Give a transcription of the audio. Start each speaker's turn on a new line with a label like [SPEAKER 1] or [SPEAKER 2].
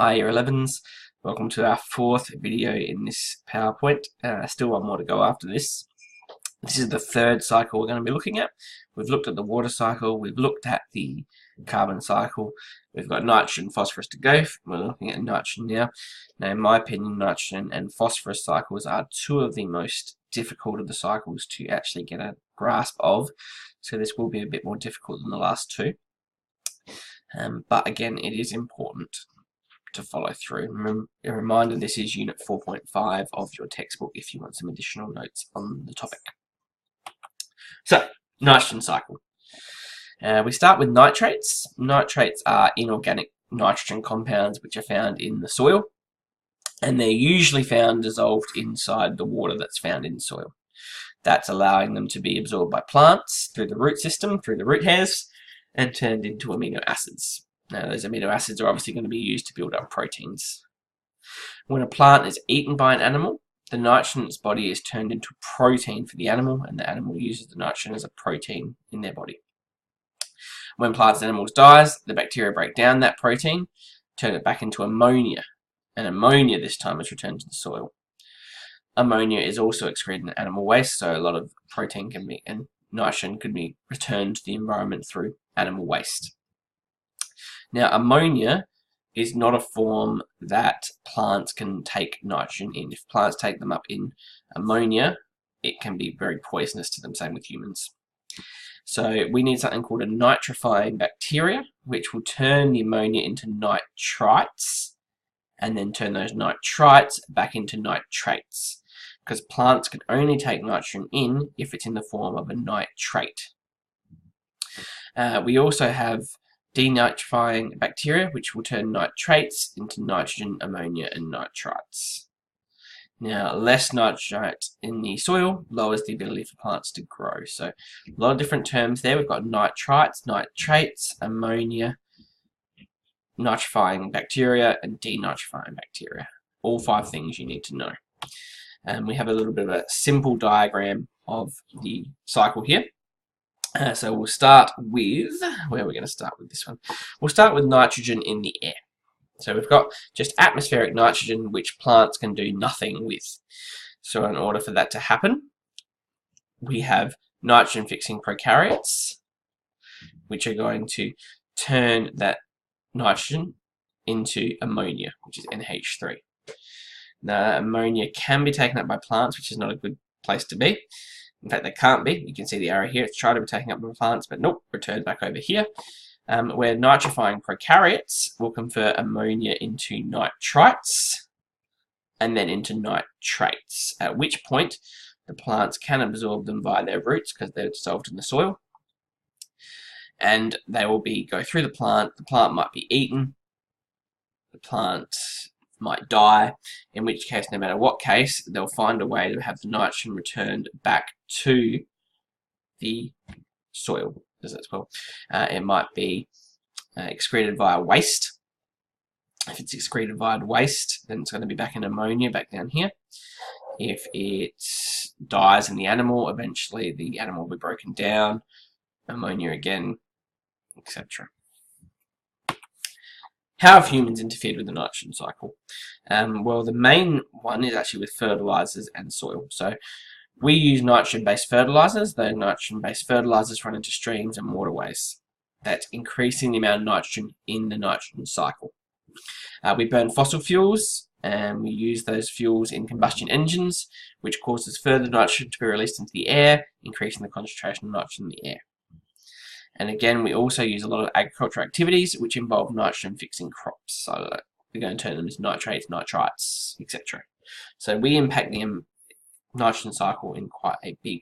[SPEAKER 1] Hi Year 11s, welcome to our fourth video in this PowerPoint. Still one more to go after this. This is the third cycle we're going to be looking at. We've looked at the water cycle, we've looked at the carbon cycle, we've got nitrogen and phosphorus to go. We're looking at nitrogen now. Now in my opinion, nitrogen and phosphorus cycles are two of the most difficult of the cycles to actually get a grasp of. So this will be a bit more difficult than the last two. But again, it is important to follow through. A reminder, this is unit 4.5 of your textbook if you want some additional notes on the topic. So, nitrogen cycle. We start with nitrates. Nitrates are inorganic nitrogen compounds which are found in the soil, and they're usually found dissolved inside the water that's found in soil. That's allowing them to be absorbed by plants through the root system, through the root hairs, and turned into amino acids. Now, those amino acids are obviously going to be used to build up proteins. When a plant is eaten by an animal, the nitrogen in its body is turned into protein for the animal, and the animal uses the nitrogen as a protein in their body. When plants and animals die, the bacteria break down that protein, turn it back into ammonia, and ammonia this time is returned to the soil. Ammonia is also excreted in animal waste, so a lot of protein and nitrogen can be returned to the environment through animal waste. Now, ammonia is not a form that plants can take nitrogen in. If plants take them up in ammonia, it can be very poisonous to them, same with humans. So we need something called a nitrifying bacteria, which will turn the ammonia into nitrites, and then turn those nitrites back into nitrates, because plants can only take nitrogen in if it's in the form of a nitrate. We also have denitrifying bacteria, which will turn nitrates into nitrogen, ammonia, and nitrites. Now, less nitrite in the soil lowers the ability for plants to grow. So, a lot of different terms there. We've got nitrites, nitrates, ammonia, nitrifying bacteria, and denitrifying bacteria. All 5 things you need to know. And we have a little bit of a simple diagram of the cycle here. So we'll start with, where are we going to start with this one? We'll start with nitrogen in the air. So we've got just atmospheric nitrogen, which plants can do nothing with. So in order for that to happen, we have nitrogen-fixing prokaryotes, which are going to turn that nitrogen into ammonia, which is NH3. Now, ammonia can be taken up by plants, which is not a good place to be. In fact, they can't be. You can see the arrow here. It's trying to be taken up by plants, but nope, returned back over here. Where nitrifying prokaryotes will convert ammonia into nitrites and then into nitrates, at which point the plants can absorb them via their roots because they're dissolved in the soil. And they will go through the plant might be eaten, the plant might die, in which case, no matter what case, they'll find a way to have the nitrogen returned back to the soil, as it's called. It might be excreted via waste. If it's excreted via waste, then it's going to be back in ammonia, back down here. If it dies in the animal, eventually the animal will be broken down, ammonia again, etc. How have humans interfered with the nitrogen cycle? Well, the main one is actually with fertilizers and soil. So we use nitrogen-based fertilizers. Those nitrogen-based fertilizers run into streams and waterways. That's increasing the amount of nitrogen in the nitrogen cycle. We burn fossil fuels, and we use those fuels in combustion engines, which causes further nitrogen to be released into the air, increasing the concentration of nitrogen in the air. And again, we also use a lot of agricultural activities which involve nitrogen-fixing crops. So we're going to turn them into nitrates, nitrites, etc. So we impact the nitrogen cycle in quite a big